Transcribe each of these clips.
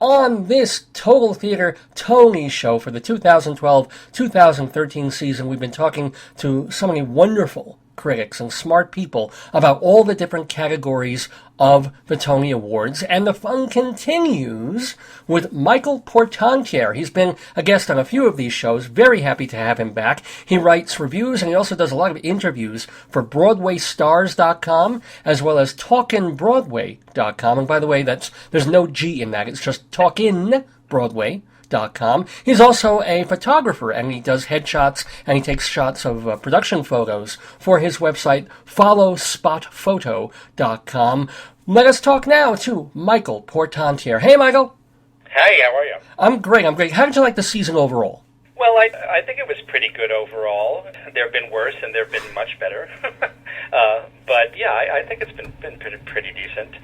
On this Total Theater Tony show for the 2012-2013 season, we've been talking to so many wonderful critics and smart people about all the different categories of the Tony Awards, and the fun continues with Michael Portantiere. He's been a guest on a few of these shows. Very happy to have him back. He writes reviews, and he also does a lot of interviews for BroadwayStars.com as well as TalkinBroadway.com. And by the way, there's no G in that. It's just TalkinBroadway.com. He's also a photographer, and he does headshots, and he takes shots of production photos for his website, followspotphoto.com. Let us talk now to Michael Portantiere. Hey, Michael. Hey, how are you? I'm great. How did you like the season overall? Well, I think it was pretty good overall. There have been worse, and there have been much better. But yeah, I think it's been pretty decent.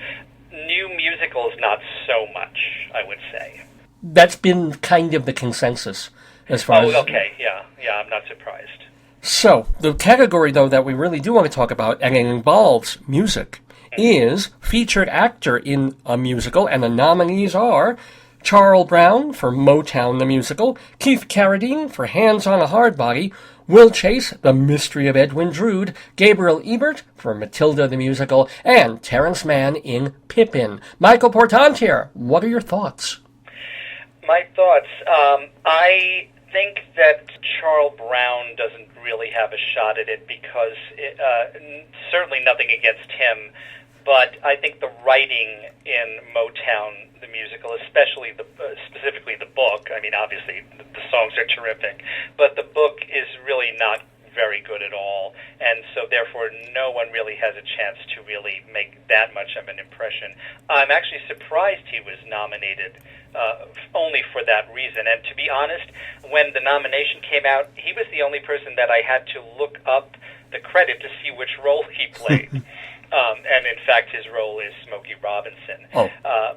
New musicals, not so much, I would say. That's been kind of the consensus as far as... Oh, okay, yeah, I'm not surprised. So, the category, though, that we really do want to talk about, and it involves music, is featured actor in a musical, and the nominees are Charles Brown for Motown the Musical, Keith Carradine for Hands on a Hard Body, Will Chase, The Mystery of Edwin Drood, Gabriel Ebert for Matilda the Musical, and Terrence Mann in Pippin. Michael Portantiere, what are your thoughts? My thoughts, I think that Charles Brown doesn't really have a shot at it because certainly nothing against him, but I think the writing in Motown the musical, specifically the book, I mean, obviously the songs are terrific, but the book is really not very good at all, and so therefore no one really has a chance to really make that much of an impression. I'm actually surprised he was nominated only for that reason, and to be honest, when the nomination came out, he was the only person that I had to look up the credit to see which role he played. And in fact, his role is Smokey Robinson. Oh.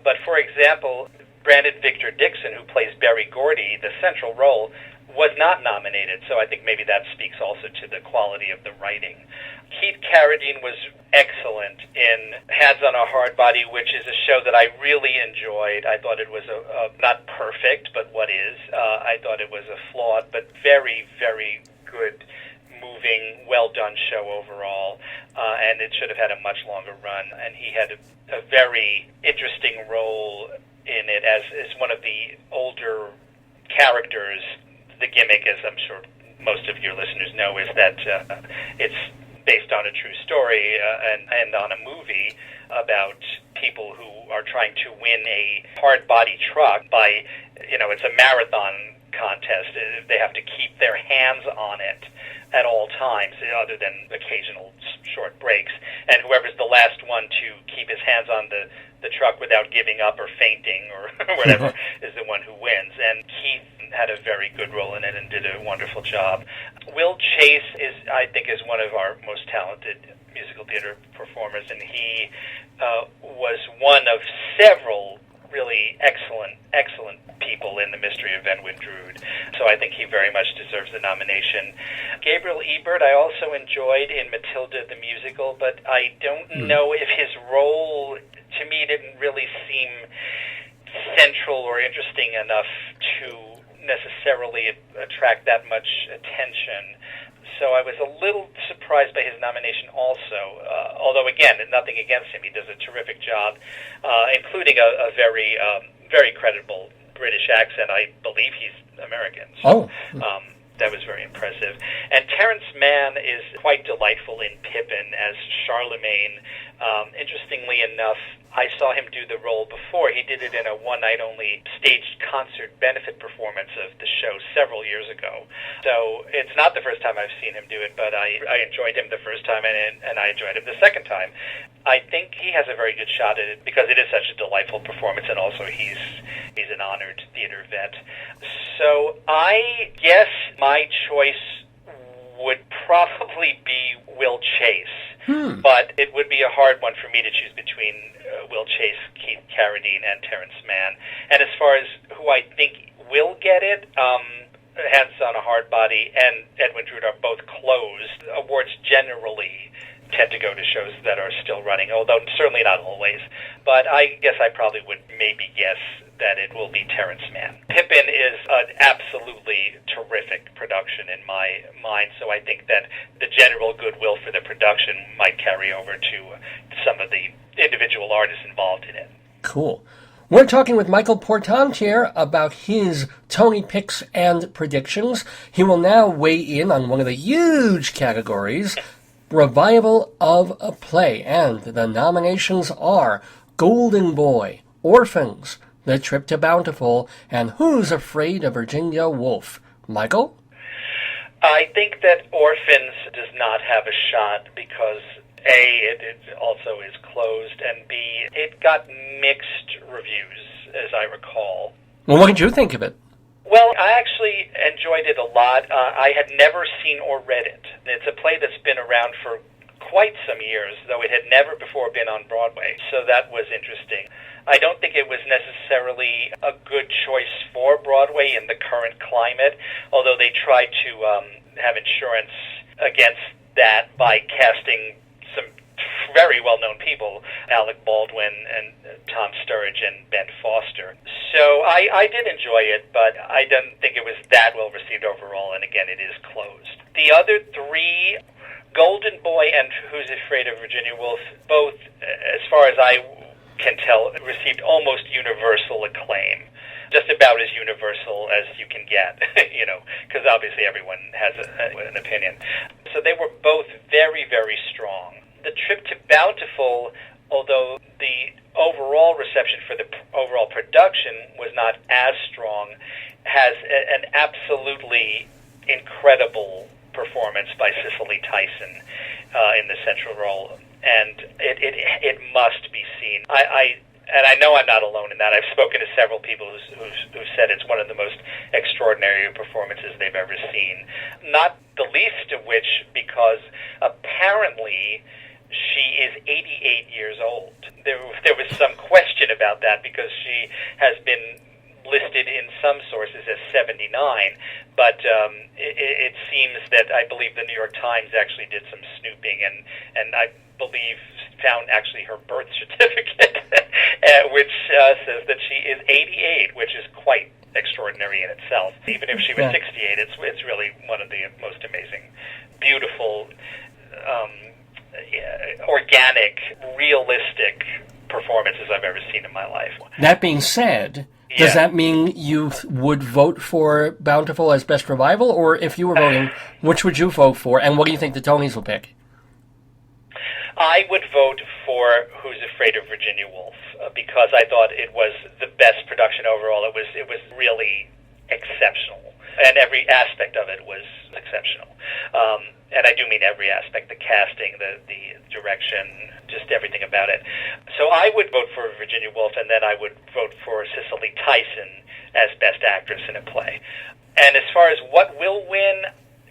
But for example, Brandon Victor Dixon, who plays Berry Gordy, the central role, was not nominated, so I think maybe that speaks also to the quality of the writing. Keith Carradine was excellent in Hands on a Hard Body, which is a show that I really enjoyed. I thought it was not perfect, but what is. I thought it was a flawed but very, very good, moving, well-done show overall, and it should have had a much longer run. And he had a very interesting role in it as one of the older characters. The gimmick, as I'm sure most of your listeners know, is that it's based on a true story and on a movie about people who are trying to win a hard body truck by, it's a marathon contest. They have to keep their hands on it at all times, other than occasional short breaks. And whoever's the last one to keep his hands on the truck without giving up or fainting or whatever is the one who wins. And Keith had a very good role in it and did a wonderful job. Will Chase I think is one of our most talented musical theater performers, and he was one of several really excellent people in The Mystery of Edwin Drood. So I think he very much deserves the nomination. Gabriel Ebert I also enjoyed in Matilda the Musical, but I don't know if his role, to me, didn't really seem central or interesting enough to necessarily attract that much attention. So I was a little surprised by his nomination also, although again, nothing against him. He does a terrific job, including a very, very credible British accent. I believe he's American. So, that was very impressive. And Terrence Mann is quite delightful in Pippin as Charlemagne. Interestingly enough, I saw him do the role before. He did it in a one-night-only staged concert benefit performance of the show several years ago. So it's not the first time I've seen him do it, but I enjoyed him the first time, and I enjoyed him the second time. I think he has a very good shot at it because it is such a delightful performance, and also he's an honored theater vet. So I guess my choice would probably be Will Chase. But it would be a hard one for me to choose between Will Chase, Keith Carradine, and Terrence Mann. And as far as who I think will get it, Hands on a Hard Body and Edwin Drood are both closed. Awards generally tend to go to shows that are still running, although certainly not always. But I guess I probably would maybe guess that it will be Terrence Mann. Pippin is an absolutely terrific production in my mind, so I think that the general goodwill for the production might carry over to some of the individual artists involved in it. Cool. We're talking with Michael Portantiere about his Tony picks and predictions. He will now weigh in on one of the huge categories, Revival of a Play. And the nominations are Golden Boy, Orphans, The Trip to Bountiful, and Who's Afraid of Virginia Woolf? Michael? I think that Orphans does not have a shot because A, it also is closed, and B, it got mixed reviews, as I recall. Well, what did you think of it? Well, I actually enjoyed it a lot. I had never seen or read it. It's a play that's been around for quite some years, though it had never before been on Broadway, so that was interesting. I don't think it was necessarily a good choice for Broadway in the current climate, although they tried to have insurance against that by casting some very well-known people, Alec Baldwin and Tom Sturridge and Ben Foster. So I did enjoy it, but I don't think it was that well-received overall, and again, it is closed. The other three, Golden Boy and Who's Afraid of Virginia Woolf, both, as far as I can tell, received almost universal acclaim. Just about as universal as you can get, because obviously everyone has an opinion. So they were both very, very strong. The Trip to Bountiful, although the overall reception for the overall production was not as strong, has an absolutely incredible performance by Cicely Tyson in the central role, and it must be seen. And I know I'm not alone in that. I've spoken to several people who said it's one of the most extraordinary performances they've ever seen. Not the least of which because apparently she is 88 years old. There was some question about that because she has been listed in some sources as 79, but it seems that I believe the New York Times actually did some snooping and I believe found actually her birth certificate, which says that she is 88, which is quite extraordinary in itself. Even if she was 68, it's really one of the most amazing, beautiful, organic, realistic performances I've ever seen in my life. That being said, does that mean you would vote for Bountiful as Best Revival? Or if you were voting, which would you vote for? And what do you think the Tonys will pick? I would vote for Who's Afraid of Virginia Woolf because I thought it was the best production overall. It was really exceptional, and every aspect of it was exceptional. And I do mean every aspect: the casting, the direction, just everything about it. So I would vote for Virginia Woolf, and then I would vote for Cicely Tyson as Best Actress in a Play. And as far as what will win,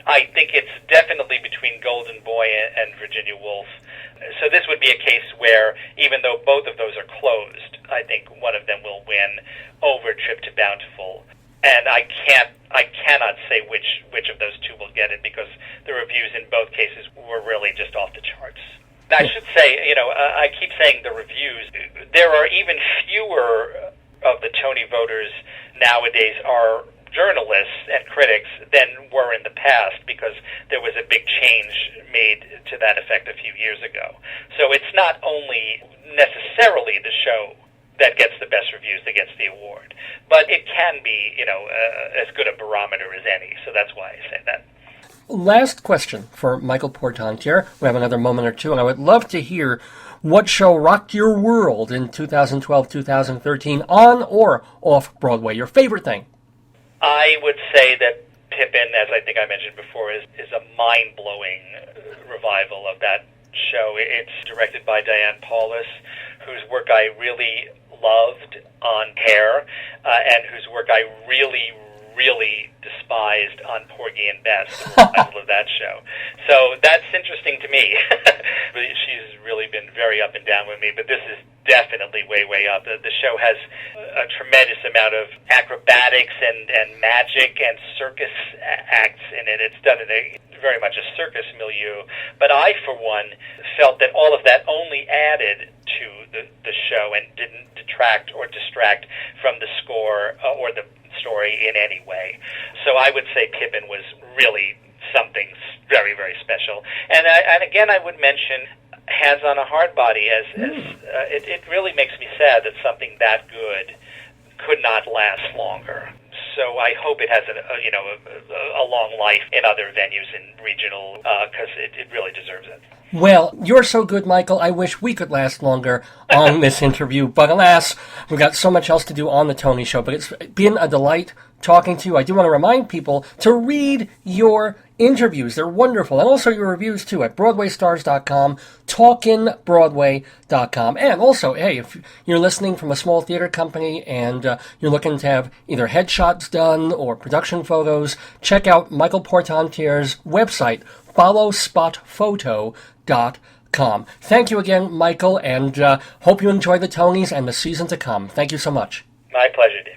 I think it's definitely between Golden Boy and Virginia Woolf. So this would be a case where, even though both of those are closed, I think one of them will win over Trip to Bountiful. And I cannot say which of those two will get it because the reviews in both cases were really just off the charts. I should say, I keep saying the reviews. There are even fewer of the Tony voters nowadays are journalists and critics than were in the past because there was a big change made to that effect a few years ago. So it's not only necessarily the show that gets the best reviews that gets the award, but it can be, as good a barometer as any. So that's why I say that. Last question for Michael Portantiere. We have another moment or two, and I would love to hear what show rocked your world in 2012, 2013, on or off Broadway. Your favorite thing? I would say that Pippin, as I think I mentioned before, is a mind-blowing revival of that show. It's directed by Diane Paulus, whose work I really loved on Hair, and whose work I really, really despised on Porgy and Bess, the revival of that show. So that's interesting to me. She's really been very up and down with me, but this is definitely way, way up. The show has a tremendous amount of acrobatics and magic and circus acts in it. It's done in a very much a circus milieu. But I, for one, felt that all of that only added to the show and didn't detract or distract from the score or the story in any way. So I would say Pippin was really something very, very special. And again, I would mention Hands on a Hard Body as it really makes me sad that something that good could not last longer. So I hope it has a long life in other venues and regional, because it really deserves it. Well, you're so good, Michael. I wish we could last longer on this interview, but alas, we've got so much else to do on the Tony Show. But it's been a delight talking to you. I do want to remind people to read your interviews. They're wonderful. And also your reviews, too, at BroadwayStars.com, TalkinBroadway.com. And also, hey, if you're listening from a small theater company and you're looking to have either headshots done or production photos, check out Michael Portantiere's website, followspotphoto.com. Thank you again, Michael, and hope you enjoy the Tonys and the season to come. Thank you so much. My pleasure, Dave.